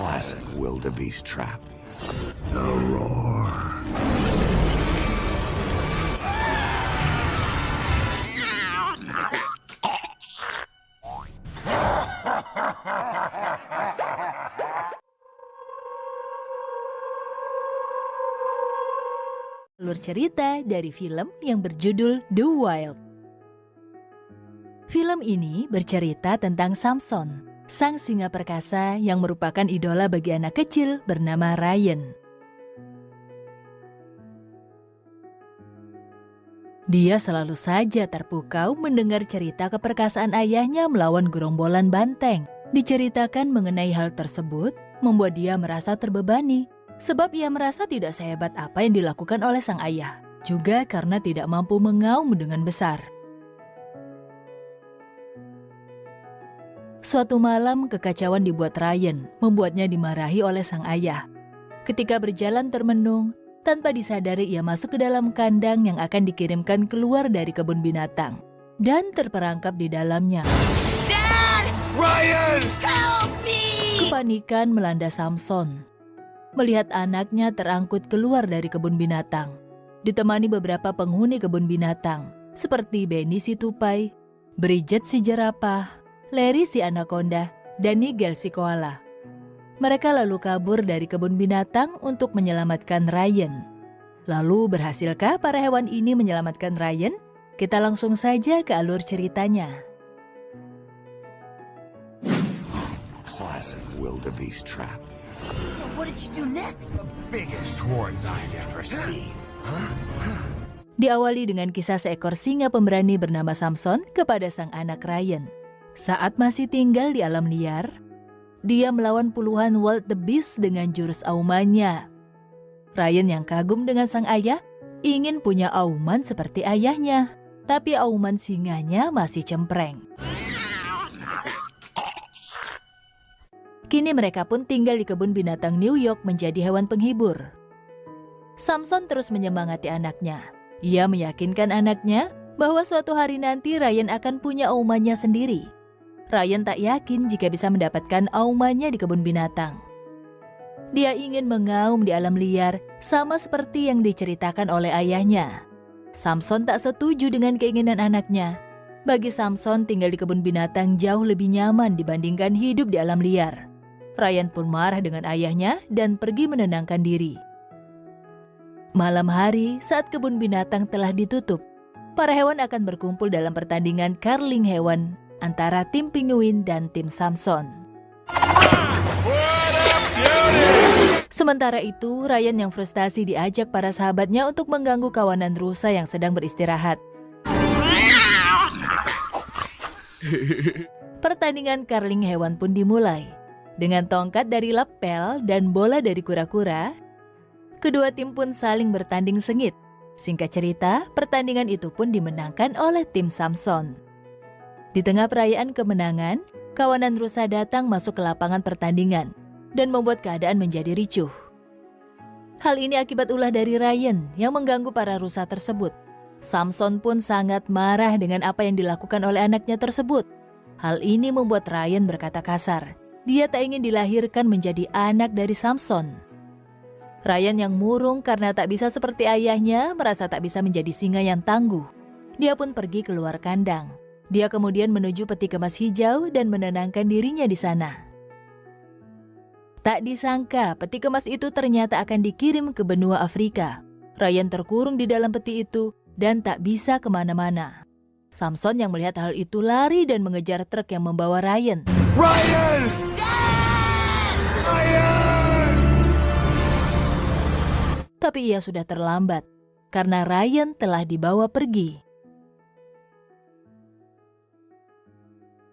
Classic wildebeest trap. The roar. Alur cerita dari film yang berjudul The Wild. Film ini bercerita tentang Samson, sang singa perkasa yang merupakan idola bagi anak kecil bernama Ryan. Dia selalu saja terpukau mendengar cerita keperkasaan ayahnya melawan gerombolan banteng. Diceritakan mengenai hal tersebut membuat dia merasa terbebani, sebab ia merasa tidak sehebat apa yang dilakukan oleh sang ayah, juga karena tidak mampu mengaum dengan besar. Suatu malam kekacauan dibuat Ryan, membuatnya dimarahi oleh sang ayah. Ketika berjalan termenung, tanpa disadari ia masuk ke dalam kandang yang akan dikirimkan keluar dari kebun binatang, dan terperangkap di dalamnya. Dad! Ryan! Help me! Kepanikan melanda Samson melihat anaknya terangkut keluar dari kebun binatang, ditemani beberapa penghuni kebun binatang seperti Benny si tupai, Bridget si jerapah, Larry si anaconda, dan Nigel si koala. Mereka lalu kabur dari kebun binatang untuk menyelamatkan Ryan. Lalu berhasilkah para hewan ini menyelamatkan Ryan? Kita langsung saja ke alur ceritanya. Classic wildebeest trap. So what did you do next? The biggest horns I've ever seen. Diawali dengan kisah seekor singa pemberani bernama Samson kepada sang anak Ryan. Saat masih tinggal di alam liar, dia melawan puluhan wildebeest dengan jurus aumannya. Ryan yang kagum dengan sang ayah ingin punya auman seperti ayahnya, tapi auman singanya masih cempreng. Kini mereka pun tinggal di kebun binatang New York menjadi hewan penghibur. Samson terus menyemangati anaknya. Ia meyakinkan anaknya bahwa suatu hari nanti Ryan akan punya aumannya sendiri. Ryan tak yakin jika bisa mendapatkan aumannya di kebun binatang. Dia ingin mengaum di alam liar sama seperti yang diceritakan oleh ayahnya. Samson tak setuju dengan keinginan anaknya. Bagi Samson tinggal di kebun binatang jauh lebih nyaman dibandingkan hidup di alam liar. Ryan pun marah dengan ayahnya dan pergi menenangkan diri. Malam hari saat kebun binatang telah ditutup, para hewan akan berkumpul dalam pertandingan curling hewan antara tim penguin dan tim Samson. Sementara itu, Ryan yang frustasi diajak para sahabatnya untuk mengganggu kawanan rusa yang sedang beristirahat. Pertandingan curling hewan pun dimulai. Dengan tongkat dari lapel dan bola dari kura-kura, kedua tim pun saling bertanding sengit. Singkat cerita, pertandingan itu pun dimenangkan oleh tim Samson. Di tengah perayaan kemenangan, kawanan rusa datang masuk ke lapangan pertandingan dan membuat keadaan menjadi ricuh. Hal ini akibat ulah dari Ryan yang mengganggu para rusa tersebut. Samson pun sangat marah dengan apa yang dilakukan oleh anaknya tersebut. Hal ini membuat Ryan berkata kasar. Dia tak ingin dilahirkan menjadi anak dari Samson. Ryan yang murung karena tak bisa seperti ayahnya merasa tak bisa menjadi singa yang tangguh. Dia pun pergi keluar kandang. Dia kemudian menuju peti kemas hijau dan menenangkan dirinya di sana. Tak disangka peti kemas itu ternyata akan dikirim ke benua Afrika. Ryan terkurung di dalam peti itu dan tak bisa kemana-mana. Samson yang melihat hal itu lari dan mengejar truk yang membawa Ryan. Ryan! Ryan! Tapi ia sudah terlambat karena Ryan telah dibawa pergi.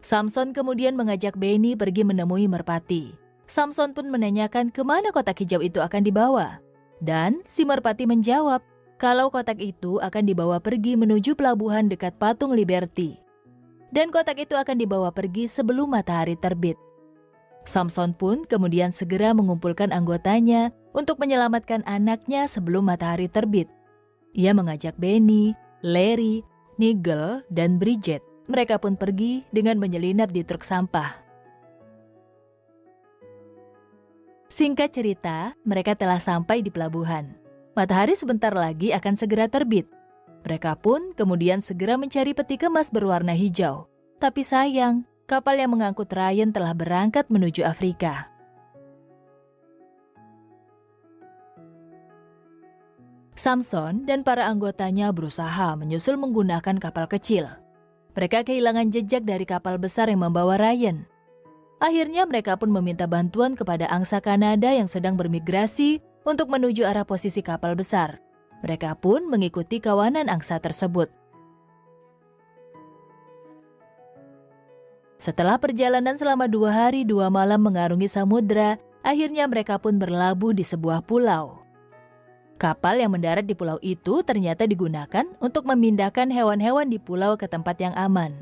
Samson kemudian mengajak Benny pergi menemui merpati. Samson pun menanyakan kemana kotak hijau itu akan dibawa. Dan si merpati menjawab kalau kotak itu akan dibawa pergi menuju pelabuhan dekat patung Liberty. Dan kotak itu akan dibawa pergi sebelum matahari terbit. Samson pun kemudian segera mengumpulkan anggotanya untuk menyelamatkan anaknya sebelum matahari terbit. Ia mengajak Benny, Larry, Nigel, dan Bridget. Mereka pun pergi dengan menyelinap di truk sampah. Singkat cerita, mereka telah sampai di pelabuhan. Matahari sebentar lagi akan segera terbit. Mereka pun kemudian segera mencari peti kemas berwarna hijau. Tapi sayang, kapal yang mengangkut Ryan telah berangkat menuju Afrika. Samson dan para anggotanya berusaha menyusul menggunakan kapal kecil. Mereka kehilangan jejak dari kapal besar yang membawa Ryan. Akhirnya mereka pun meminta bantuan kepada angsa Kanada yang sedang bermigrasi untuk menuju arah posisi kapal besar. Mereka pun mengikuti kawanan angsa tersebut. Setelah perjalanan selama 2 hari 2 malam mengarungi samudra, akhirnya mereka pun berlabuh di sebuah pulau. Kapal yang mendarat di pulau itu ternyata digunakan untuk memindahkan hewan-hewan di pulau ke tempat yang aman.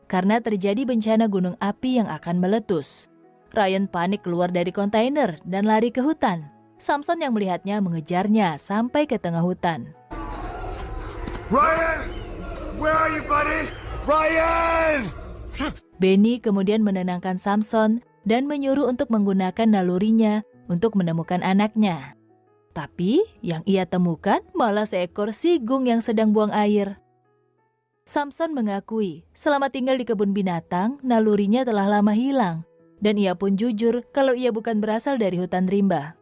Karena terjadi bencana gunung api yang akan meletus. Ryan panik keluar dari kontainer dan lari ke hutan. Samson yang melihatnya mengejarnya sampai ke tengah hutan. Ryan! Where are you, buddy? Ryan! Benny kemudian menenangkan Samson dan menyuruh untuk menggunakan nalurinya untuk menemukan anaknya. Tapi yang ia temukan malah seekor sigung yang sedang buang air. Samson mengakui selama tinggal di kebun binatang, nalurinya telah lama hilang. Dan ia pun jujur kalau ia bukan berasal dari hutan rimba.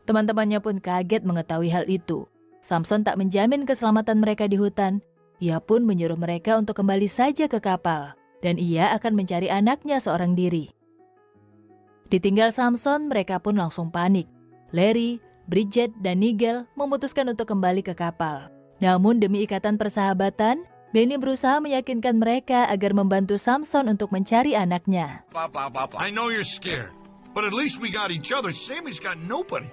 Teman-temannya pun kaget mengetahui hal itu. Samson tak menjamin keselamatan mereka di hutan. Ia pun menyuruh mereka untuk kembali saja ke kapal. Dan ia akan mencari anaknya seorang diri. Ditinggal Samson, mereka pun langsung panik. Larry, Bridget, dan Nigel memutuskan untuk kembali ke kapal. Namun demi ikatan persahabatan, Benny berusaha meyakinkan mereka agar membantu Samson untuk mencari anaknya. I know you're scared, but at least we got each other. Sammy's got nobody.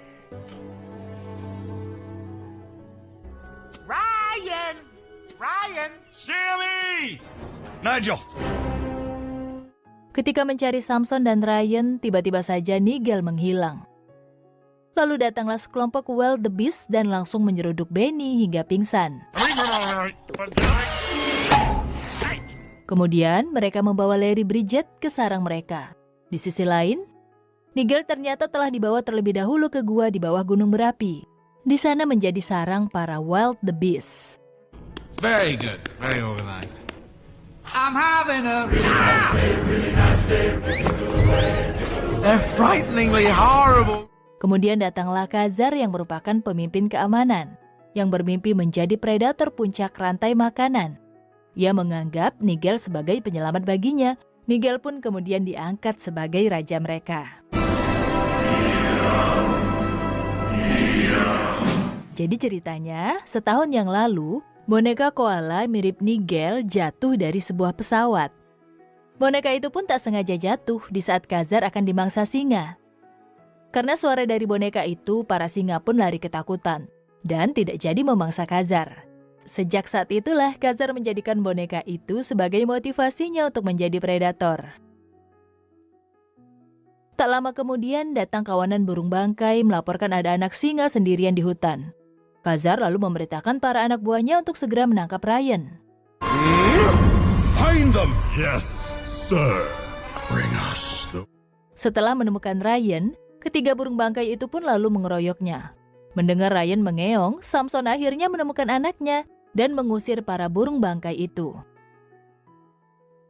Ryan! Ryan! Sammy! Nigel! Ketika mencari Samson dan Ryan, tiba-tiba saja Nigel menghilang. Lalu datanglah sekelompok wildebeest dan langsung menyeruduk Benny hingga pingsan. Kemudian mereka membawa Larry Bridget ke sarang mereka. Di sisi lain, Nigel ternyata telah dibawa terlebih dahulu ke gua di bawah gunung berapi. Di sana menjadi sarang para wildebeest. Very good. Very organized. I'm having a really nice day. They're frighteningly horrible. Kemudian datanglah Khazar yang merupakan pemimpin keamanan, yang bermimpi menjadi predator puncak rantai makanan. Ia menganggap Nigel sebagai penyelamat baginya. Nigel pun kemudian diangkat sebagai raja mereka. Jadi ceritanya, setahun yang lalu, boneka koala mirip Nigel jatuh dari sebuah pesawat. Boneka itu pun tak sengaja jatuh di saat Khazar akan dimangsa singa. Karena suara dari boneka itu, para singa pun lari ketakutan dan tidak jadi memangsa Khazar. Sejak saat itulah Khazar menjadikan boneka itu sebagai motivasinya untuk menjadi predator. Tak lama kemudian datang kawanan burung bangkai melaporkan ada anak singa sendirian di hutan. Khazar lalu memerintahkan para anak buahnya untuk segera menangkap Ryan. Find them! Yes, sir. Bring us the... Setelah menemukan Ryan, ketiga burung bangkai itu pun lalu mengeroyoknya. Mendengar Ryan mengeong, Samson akhirnya menemukan anaknya dan mengusir para burung bangkai itu.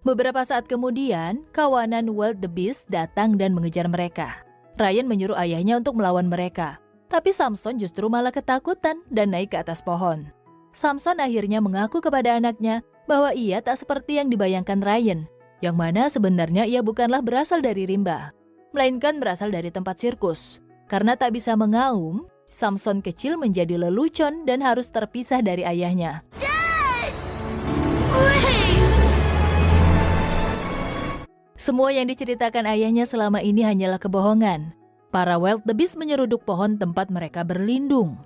Beberapa saat kemudian, kawanan wildebeest datang dan mengejar mereka. Ryan menyuruh ayahnya untuk melawan mereka, tapi Samson justru malah ketakutan dan naik ke atas pohon. Samson akhirnya mengaku kepada anaknya bahwa ia tak seperti yang dibayangkan Ryan, yang mana sebenarnya ia bukanlah berasal dari rimba, melainkan berasal dari tempat sirkus. Karena tak bisa mengaum, Samson kecil menjadi lelucon dan harus terpisah dari ayahnya. Dad! Wait! Semua yang diceritakan ayahnya selama ini hanyalah kebohongan. Para wildebeest menyeruduk pohon tempat mereka berlindung.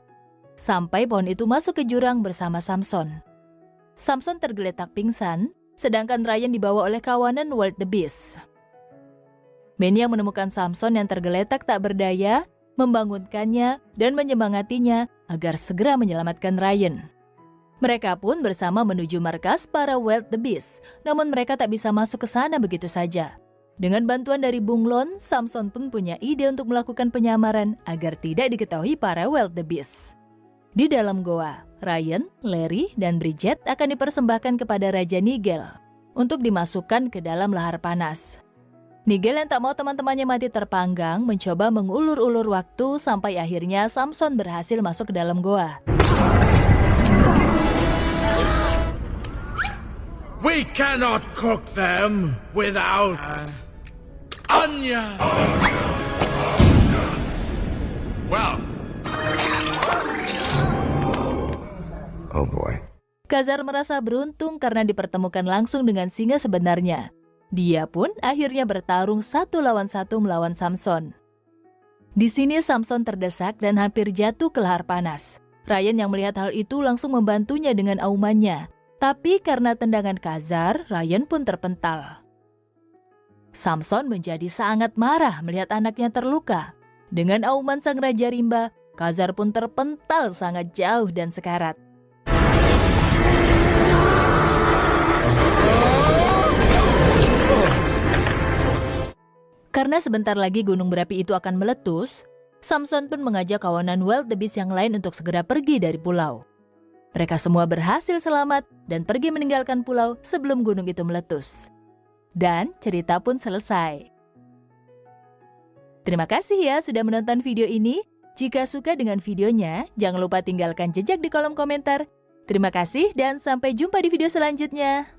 Sampai pohon itu masuk ke jurang bersama Samson. Samson tergeletak pingsan, sedangkan Ryan dibawa oleh kawanan wildebeest. Benny yang menemukan Samson yang tergeletak tak berdaya, membangunkannya dan menyemangatinya agar segera menyelamatkan Ryan. Mereka pun bersama menuju markas para wildebeest, namun mereka tak bisa masuk ke sana begitu saja. Dengan bantuan dari Bunglon, Samson pun punya ide untuk melakukan penyamaran agar tidak diketahui para wildebeest. Di dalam goa, Ryan, Larry, dan Bridget akan dipersembahkan kepada Raja Nigel untuk dimasukkan ke dalam lahar panas. Nigel yang tak mau teman-temannya mati terpanggang mencoba mengulur-ulur waktu sampai akhirnya Samson berhasil masuk ke dalam goa. We cannot cook them without onion. Well, Oh boy. Khazar merasa beruntung karena dipertemukan langsung dengan singa sebenarnya. Dia pun akhirnya bertarung 1 lawan 1 melawan Samson. Di sini Samson terdesak dan hampir jatuh ke lahar panas. Ryan yang melihat hal itu langsung membantunya dengan aumannya. Tapi karena tendangan Khazar, Ryan pun terpental. Samson menjadi sangat marah melihat anaknya terluka. Dengan auman sang Raja Rimba, Khazar pun terpental sangat jauh dan sekarat. Karena sebentar lagi gunung berapi itu akan meletus, Samson pun mengajak kawanan wildebeest yang lain untuk segera pergi dari pulau. Mereka semua berhasil selamat dan pergi meninggalkan pulau sebelum gunung itu meletus. Dan cerita pun selesai. Terima kasih ya sudah menonton video ini. Jika suka dengan videonya, jangan lupa tinggalkan jejak di kolom komentar. Terima kasih dan sampai jumpa di video selanjutnya.